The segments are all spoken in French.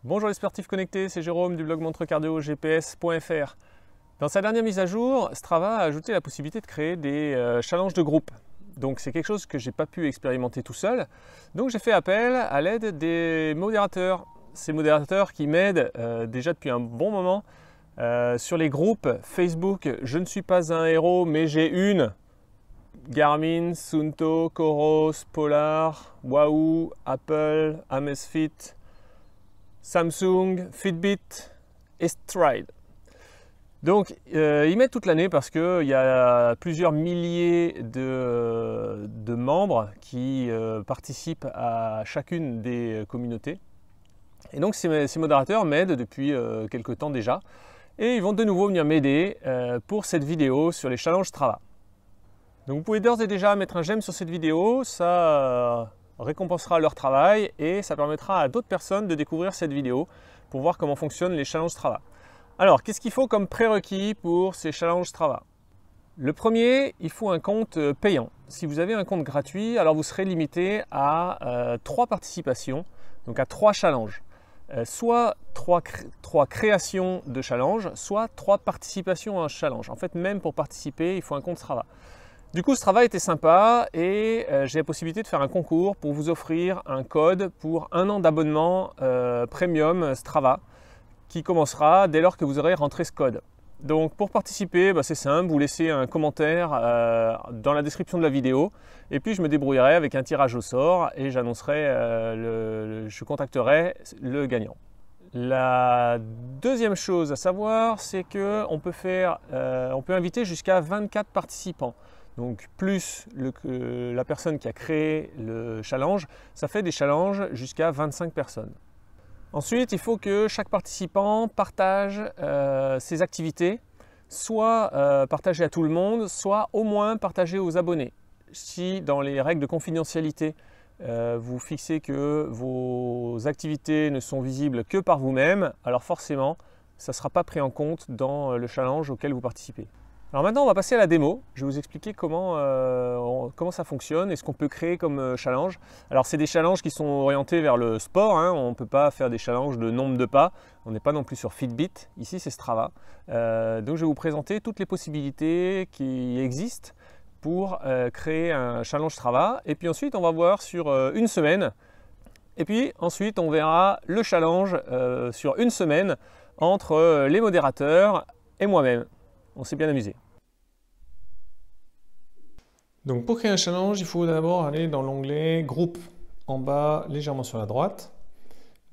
Bonjour les sportifs connectés, c'est Jérôme du blog montrecardiogps.fr. Dans sa dernière mise à jour, Strava a ajouté la possibilité de créer des challenges de groupe. Donc c'est quelque chose que je n'ai pas pu expérimenter tout seul. Donc j'ai fait appel à l'aide des modérateurs. Ces modérateurs qui m'aident déjà depuis un bon moment sur les groupes Facebook. Je ne suis pas un héros, mais j'ai une. Garmin, Suunto, Coros, Polar, Wahoo, Apple, Amazfit, Samsung, Fitbit et Stride. Donc ils mettent toute l'année parce qu'il y a plusieurs milliers de membres qui participent à chacune des communautés. Et donc ces modérateurs m'aident depuis quelques temps déjà. Et ils vont de nouveau venir m'aider pour cette vidéo sur les challenges Strava. Donc vous pouvez d'ores et déjà mettre un j'aime sur cette vidéo, ça récompensera leur travail et ça permettra à d'autres personnes de découvrir cette vidéo pour voir comment fonctionnent les challenges Strava. Alors, qu'est-ce qu'il faut comme prérequis pour ces challenges Strava? Le premier, il faut un compte payant. Si vous avez un compte gratuit, alors vous serez limité à 3 participations, donc à 3 challenges. Soit 3 créations de challenges, soit 3 participations à un challenge. En fait, même pour participer, il faut un compte Strava. Du coup, Strava était sympa et j'ai la possibilité de faire un concours pour vous offrir un code pour 1 an d'abonnement premium Strava qui commencera dès lors que vous aurez rentré ce code. Donc pour participer, c'est simple, vous laissez un commentaire dans la description de la vidéo et puis je me débrouillerai avec un tirage au sort et j'annoncerai, je contacterai le gagnant. La deuxième chose à savoir, c'est qu'on peut inviter jusqu'à 24 participants. Donc plus la personne qui a créé le challenge, ça fait des challenges jusqu'à 25 personnes. Ensuite, il faut que chaque participant partage ses activités, soit partagées à tout le monde, soit au moins partagées aux abonnés. Si dans les règles de confidentialité, vous fixez que vos activités ne sont visibles que par vous-même, alors forcément, ça ne sera pas pris en compte dans le challenge auquel vous participez. Alors maintenant, on va passer à la démo. Je vais vous expliquer comment ça fonctionne et ce qu'on peut créer comme challenge. Alors, c'est des challenges qui sont orientés vers le sport. On ne peut pas faire des challenges de nombre de pas. On n'est pas non plus sur Fitbit. Ici, c'est Strava. Donc, je vais vous présenter toutes les possibilités qui existent pour créer un challenge Strava. Et puis ensuite, on va voir sur une semaine. Et puis ensuite, on verra le challenge sur une semaine entre les modérateurs et moi-même. On s'est bien amusé. Donc pour créer un challenge, il faut d'abord aller dans l'onglet Groupe, en bas, légèrement sur la droite.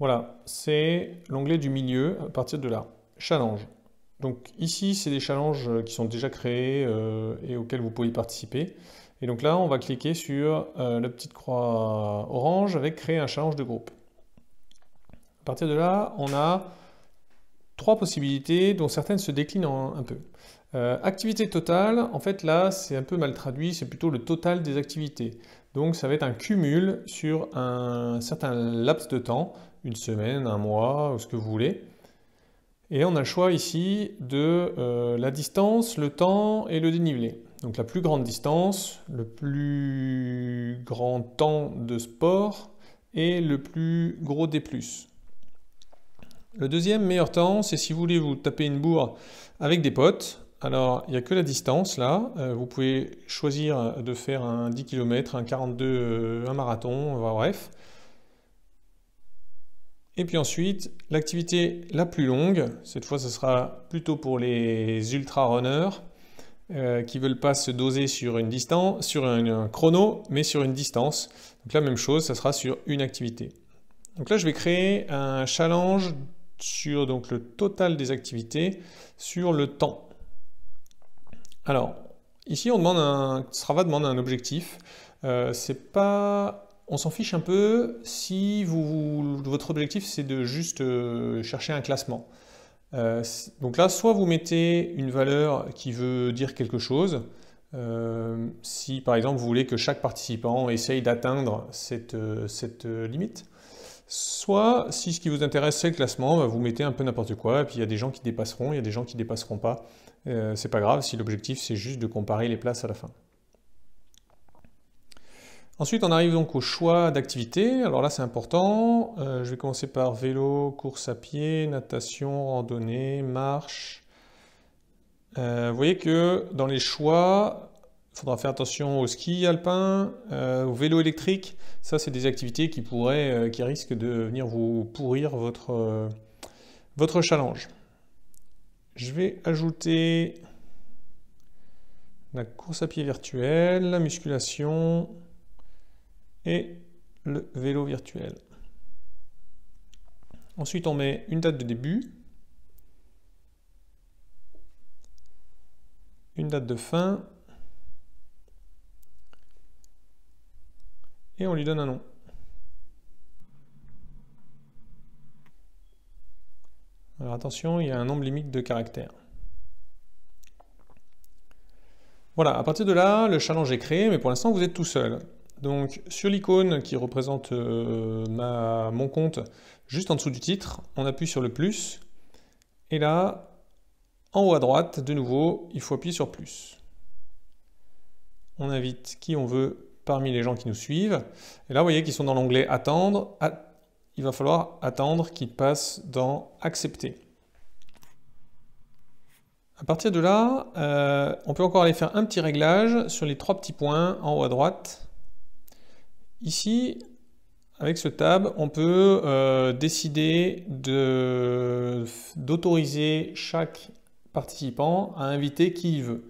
Voilà, c'est l'onglet du milieu, à partir de là. Challenge. Donc ici, c'est des challenges qui sont déjà créés et auxquels vous pouvez participer. Et donc là, on va cliquer sur la petite croix orange avec Créer un challenge de groupe. À partir de là, on a 3 possibilités dont certaines se déclinent un peu. Activité totale, en fait là c'est un peu mal traduit, c'est plutôt le total des activités. Donc ça va être un cumul sur un certain laps de temps, une semaine, un mois, ou ce que vous voulez. Et on a le choix ici de la distance, le temps et le dénivelé. Donc la plus grande distance, le plus grand temps de sport et le plus gros D+. Le deuxième meilleur temps, c'est si vous voulez vous taper une bourre avec des potes. Alors, il n'y a que la distance là. Vous pouvez choisir de faire un 10 km, un 42, un marathon, bref. Et puis ensuite, l'activité la plus longue, cette fois ce sera plutôt pour les ultra-runners qui ne veulent pas se doser sur une distance, sur un chrono, mais sur une distance. Donc la même chose, ça sera sur une activité. Donc là, je vais créer un challenge sur donc, le total des activités sur le temps. Alors, ici, Strava demande un objectif. On s'en fiche un peu si votre objectif, c'est de juste chercher un classement. Donc là, soit vous mettez une valeur qui veut dire quelque chose. Si, par exemple, vous voulez que chaque participant essaye d'atteindre cette limite. Soit, si ce qui vous intéresse, c'est le classement, vous mettez un peu n'importe quoi, et puis il y a des gens qui dépasseront, il y a des gens qui ne dépasseront pas. C'est pas grave si l'objectif c'est juste de comparer les places à la fin. Ensuite, on arrive donc au choix d'activité. Alors là, c'est important. Je vais commencer par vélo, course à pied, natation, randonnée, marche. Vous voyez que dans les choix, il faudra faire attention au ski alpin, au vélo électrique. Ça, c'est des activités qui risquent de venir vous pourrir votre challenge. Je vais ajouter la course à pied virtuelle, la musculation et le vélo virtuel. Ensuite, on met une date de début, une date de fin et on lui donne un nom. Alors attention, il y a un nombre limite de caractères. Voilà, à partir de là, le challenge est créé, mais pour l'instant, vous êtes tout seul. Donc, sur l'icône qui représente mon compte, juste en dessous du titre, on appuie sur le plus. Et là, en haut à droite, de nouveau, il faut appuyer sur plus. On invite qui on veut parmi les gens qui nous suivent. Et là, vous voyez qu'ils sont dans l'onglet Attendre. Il va falloir attendre qu'ils passent dans Accepter. À partir de là, on peut encore aller faire un petit réglage sur les 3 petits points en haut à droite. Ici, avec ce tab, on peut décider d'autoriser chaque participant à inviter qui il veut.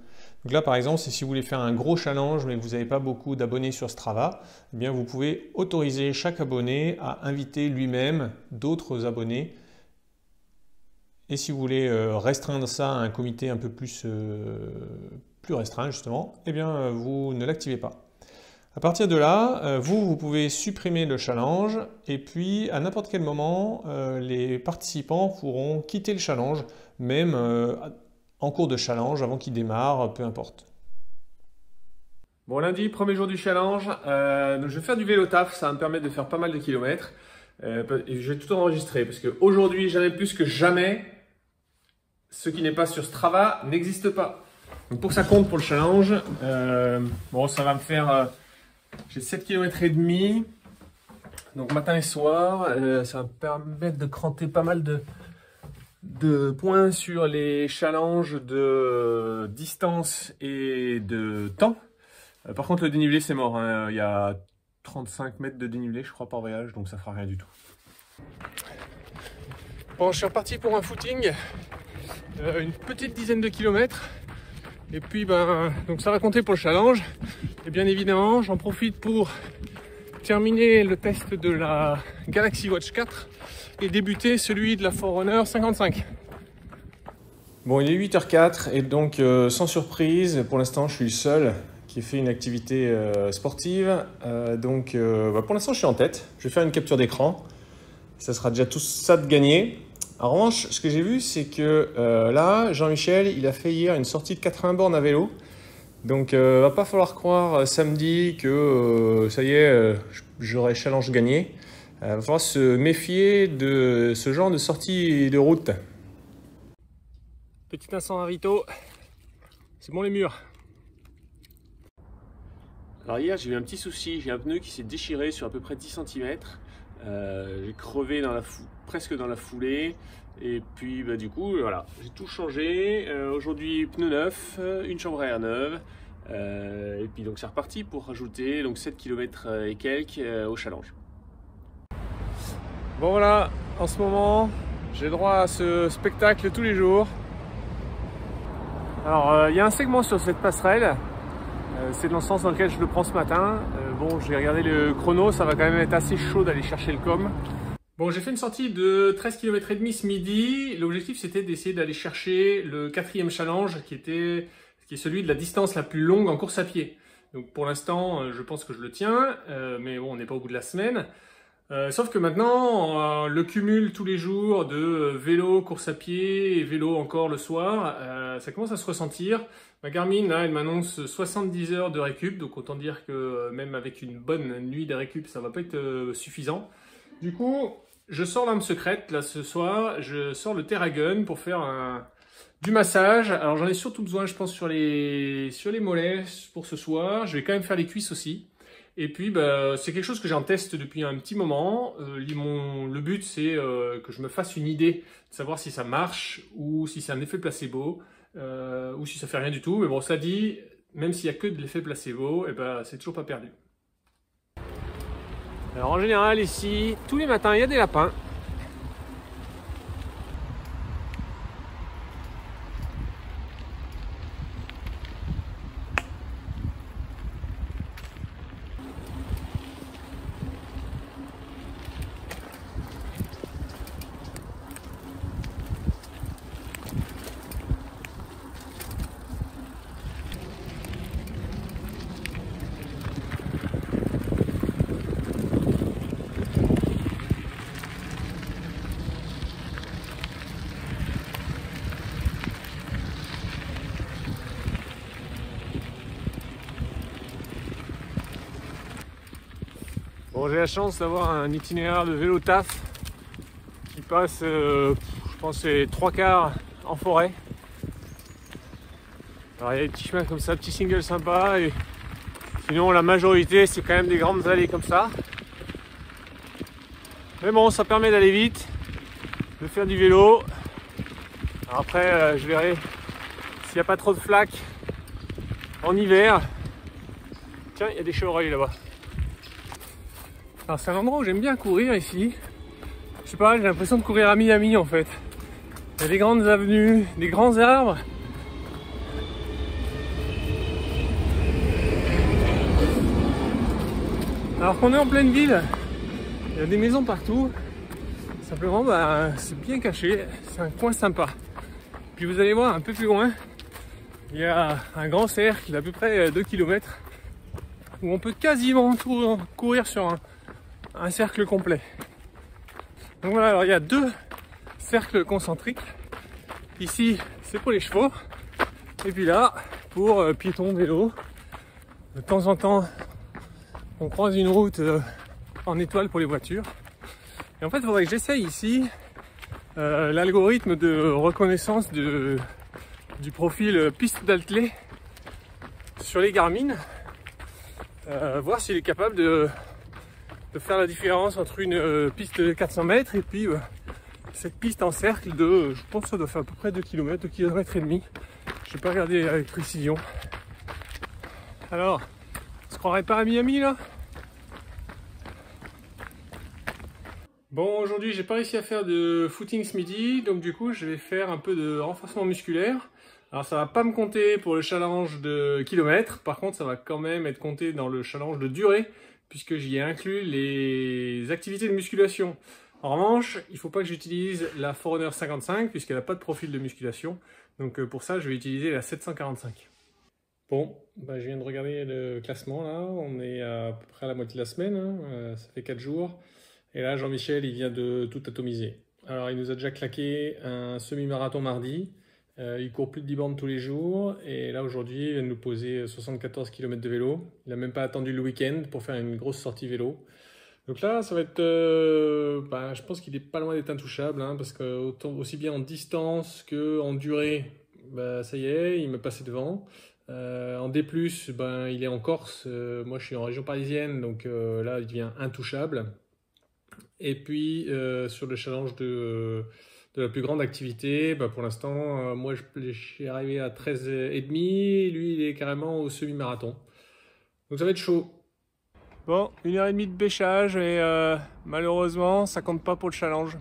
Donc là, par exemple, si vous voulez faire un gros challenge, mais que vous n'avez pas beaucoup d'abonnés sur Strava, eh bien, vous pouvez autoriser chaque abonné à inviter lui-même d'autres abonnés. Et si vous voulez restreindre ça à un comité un peu plus restreint, justement, eh bien, vous ne l'activez pas. À partir de là, vous pouvez supprimer le challenge et puis à n'importe quel moment, les participants pourront quitter le challenge, même en cours de challenge, avant qu'il démarre, peu importe. Bon, lundi, premier jour du challenge, donc je vais faire du vélo taf, ça va me permettre de faire pas mal de kilomètres. Et je vais tout enregistrer parce qu'aujourd'hui, jamais plus que jamais, ce qui n'est pas sur Strava n'existe pas. Donc pour que ça compte pour le challenge, bon, ça va me faire... j'ai 7 km et demi, donc matin et soir, ça va me permettre de cranter pas mal de points sur les challenges de distance et de temps. Par contre, le dénivelé, c'est mort, hein. Il y a 35 mètres de dénivelé, je crois, par voyage, donc ça fera rien du tout. Bon, je suis reparti pour un footing, une petite dizaine de kilomètres. Et puis, donc ça va compter pour le challenge. Et bien évidemment, j'en profite pour terminer le test de la Galaxy Watch 4 et débuter celui de la Forerunner 55. Bon, il est 8h04 et donc sans surprise, pour l'instant je suis le seul qui fait une activité sportive. Pour l'instant je suis en tête. Je vais faire une capture d'écran. Ça sera déjà tout ça de gagné. En revanche, ce que j'ai vu, c'est que là, Jean-Michel, il a fait hier une sortie de 80 bornes à vélo. Donc, va pas falloir croire samedi que ça y est, j'aurai challenge gagné. Va falloir se méfier de ce genre de sortie de route. Petit instant ravito, c'est bon les murs. Alors hier, j'ai eu un petit souci, j'ai un pneu qui s'est déchiré sur à peu près 10 cm. J'ai crevé presque dans la foulée et puis du coup voilà, j'ai tout changé. Aujourd'hui pneu neuf, une chambre à air neuve et puis donc c'est reparti pour rajouter donc 7 km et quelques au challenge. Bon voilà, en ce moment j'ai droit à ce spectacle tous les jours. Alors il y a un segment sur cette passerelle, c'est dans le sens dans lequel je le prends ce matin. Bon, j'ai regardé le chrono, ça va quand même être assez chaud d'aller chercher le com. Bon, j'ai fait une sortie de 13 km et demi ce midi. L'objectif, c'était d'essayer d'aller chercher le 4e challenge qui est celui de la distance la plus longue en course à pied. Donc pour l'instant, je pense que je le tiens, mais bon, on n'est pas au bout de la semaine. Sauf que maintenant, le cumul tous les jours de vélo, course à pied et vélo encore le soir, ça commence à se ressentir. Ma Garmin, là, elle m'annonce 70 heures de récup, donc autant dire que même avec une bonne nuit de récup, ça va pas être suffisant. Du coup, je sors l'arme secrète, là, ce soir, je sors le TerraGun pour faire du massage. Alors j'en ai surtout besoin, je pense, sur les mollets pour ce soir. Je vais quand même faire les cuisses aussi. Et puis, bah, c'est quelque chose que j'en teste depuis un petit moment. Le but, c'est que je me fasse une idée de savoir si ça marche ou si c'est un effet placebo ou si ça fait rien du tout. Mais bon, ça dit, même s'il n'y a que de l'effet placebo, eh ben, c'est toujours pas perdu. Alors en général, ici, tous les matins, il y a des lapins. Bon, j'ai la chance d'avoir un itinéraire de vélo taf qui passe, je pense, les 3/4 en forêt. Alors il y a des petits chemins comme ça, petits singles sympas, et sinon la majorité c'est quand même des grandes allées comme ça. Mais bon, ça permet d'aller vite, de faire du vélo. Alors après, je verrai s'il n'y a pas trop de flaques en hiver. Tiens, il y a des chevreuils là-bas. Alors c'est un endroit où j'aime bien courir ici. Je sais pas, j'ai l'impression de courir à Miami en fait. Il y a des grandes avenues, des grands arbres. Alors qu'on est en pleine ville, il y a des maisons partout. Simplement, bah, c'est bien caché, c'est un coin sympa. Puis vous allez voir un peu plus loin, il y a un grand cercle d'à peu près 2 km où on peut quasiment courir sur un cercle complet. Donc voilà, alors il y a 2 cercles concentriques. Ici, c'est pour les chevaux. Et puis là, pour piétons, vélos. De temps en temps, on croise une route en étoile pour les voitures. Et en fait, il faudrait que j'essaye ici l'algorithme de reconnaissance du profil piste d'athlée sur les Garmin. Voir s'il est capable de faire la différence entre une piste de 400 mètres et puis cette piste en cercle de, je pense que ça doit faire à peu près 2 km, 2 km et demi. Je n'ai pas regardé avec précision. Alors, on se croirait pas à Miami là? Bon, aujourd'hui j'ai pas réussi à faire de footing ce midi, donc du coup je vais faire un peu de renforcement musculaire. Alors ça va pas me compter pour le challenge de kilomètres, par contre ça va quand même être compté dans le challenge de durée, puisque j'y ai inclus les activités de musculation. En revanche, il ne faut pas que j'utilise la Forerunner 55 puisqu'elle n'a pas de profil de musculation. Donc pour ça, je vais utiliser la 745. Bon, bah, je viens de regarder le classement là. On est à peu près à la moitié de la semaine. Hein. Ça fait 4 jours. Et là, Jean-Michel, il vient de tout atomiser. Alors, il nous a déjà claqué un semi-marathon mardi. Il court plus de 10 bornes tous les jours. Et là, aujourd'hui, il vient de nous poser 74 km de vélo. Il n'a même pas attendu le week-end pour faire une grosse sortie vélo. Donc là, ça va être, je pense qu'il est pas loin d'être intouchable, hein, parce que aussi bien en distance qu'en durée, ça y est, il me passait devant. En D+, il est en Corse. Moi, je suis en région parisienne, donc là, il devient intouchable. Et puis, sur le challenge de la plus grande activité, pour l'instant, moi, je suis arrivé à 13,5. Lui, il est carrément au semi-marathon. Donc, ça va être chaud. Bon, 1h30 de bêchage et malheureusement ça compte pas pour le challenge.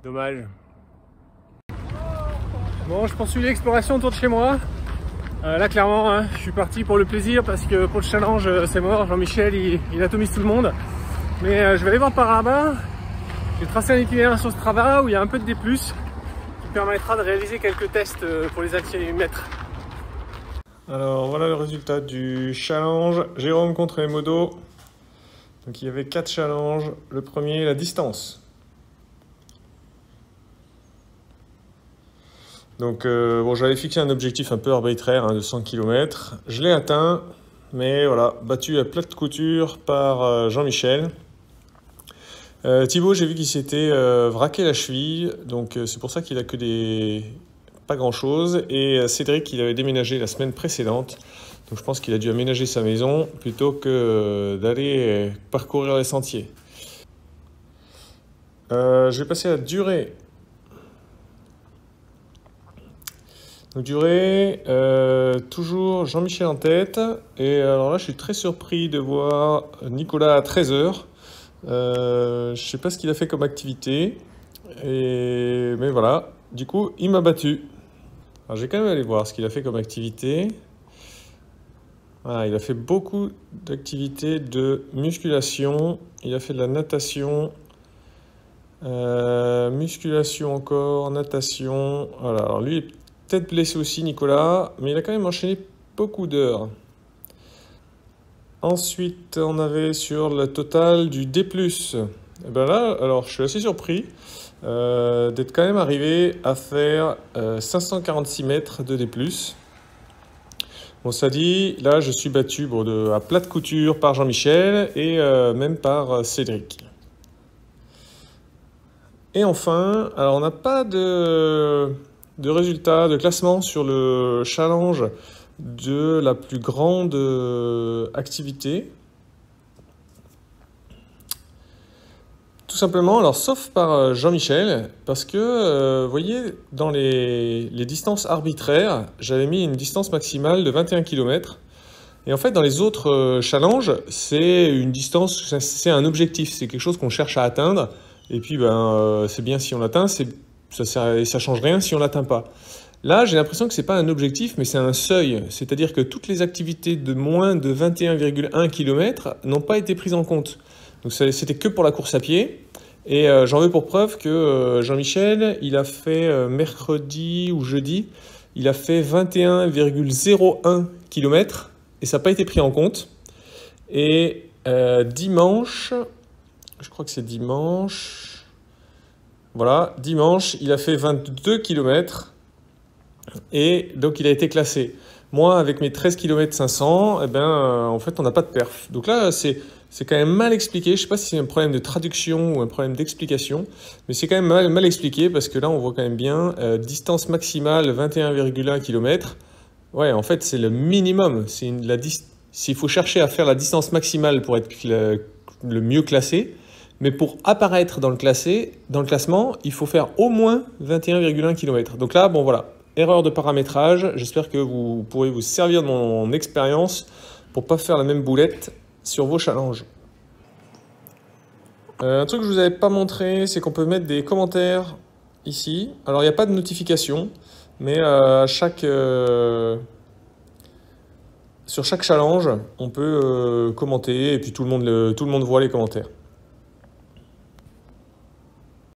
Dommage. Bon, je poursuis l'exploration autour de chez moi. Là clairement, hein, je suis parti pour le plaisir parce que pour le challenge c'est mort. Jean-Michel il atomise tout le monde. Mais je vais aller voir par là-bas. J'ai tracé un itinéraire sur Strava où il y a un peu de D+, qui permettra de réaliser quelques tests pour les altimètres. Alors voilà le résultat du challenge Jérôme contre les modos. Donc il y avait 4 challenges. Le premier, la distance. Donc bon, j'avais fixé un objectif un peu arbitraire de 100 km. Je l'ai atteint, mais voilà, battu à plate couture par Jean-Michel. Thibaut, j'ai vu qu'il s'était vraqué la cheville, donc c'est pour ça qu'il a que pas grand chose. Et Cédric, il avait déménagé la semaine précédente, Donc je pense qu'il a dû aménager sa maison plutôt que d'aller parcourir les sentiers. Je vais passer à durée. Donc durée, toujours Jean-Michel en tête. Et alors là, je suis très surpris de voir Nicolas à 13 heures. Je ne sais pas ce qu'il a fait comme activité. Mais voilà, du coup, il m'a battu. Alors je vais quand même aller voir ce qu'il a fait comme activité. Ah, il a fait beaucoup d'activités de musculation. Il a fait de la natation. Musculation encore, natation. Voilà, alors lui, il est peut-être blessé aussi, Nicolas, mais il a quand même enchaîné beaucoup d'heures. Ensuite, on avait sur le total du D+. Et ben là, alors je suis assez surpris d'être quand même arrivé à faire 546 mètres de D+. Bon, ça dit, là je suis battu à plat de couture par Jean-Michel et même par Cédric. Et enfin, alors on n'a pas de résultat, de classement sur le challenge de la plus grande activité. Tout simplement, alors sauf par Jean-Michel, parce que, vous voyez, dans les distances arbitraires, j'avais mis une distance maximale de 21 km. Et en fait, dans les autres challenges, c'est une distance, c'est un objectif, c'est quelque chose qu'on cherche à atteindre. Et puis, c'est bien si on l'atteint, ça change rien si on l'atteint pas. Là, j'ai l'impression que c'est pas un objectif, mais c'est un seuil. C'est-à-dire que toutes les activités de moins de 21,1 km n'ont pas été prises en compte. Donc c'était que pour la course à pied. Et j'en veux pour preuve que Jean-Michel, il a fait mercredi ou jeudi, il a fait 21,01 km et ça n'a pas été pris en compte. Et dimanche, je crois que c'est dimanche, voilà, dimanche, il a fait 22 km et donc il a été classé. Moi, avec mes 13 km 500, en fait, on n'a pas de perf. Donc là, c'est quand même mal expliqué. Je ne sais pas si c'est un problème de traduction ou un problème d'explication, mais c'est quand même mal expliqué parce que là, on voit quand même bien distance maximale 21,1 km. Ouais, en fait, c'est le minimum. S'il faut chercher à faire la distance maximale pour être le mieux classé, mais pour apparaître dans le classement, il faut faire au moins 21,1 km. Donc là, bon voilà, erreur de paramétrage. J'espère que vous pourrez vous servir de mon expérience pour ne pas faire la même boulette sur vos challenges. Un truc que je ne vous avais pas montré, c'est qu'on peut mettre des commentaires ici. Alors il n'y a pas de notification, mais sur chaque challenge, on peut commenter et puis tout le monde voit les commentaires.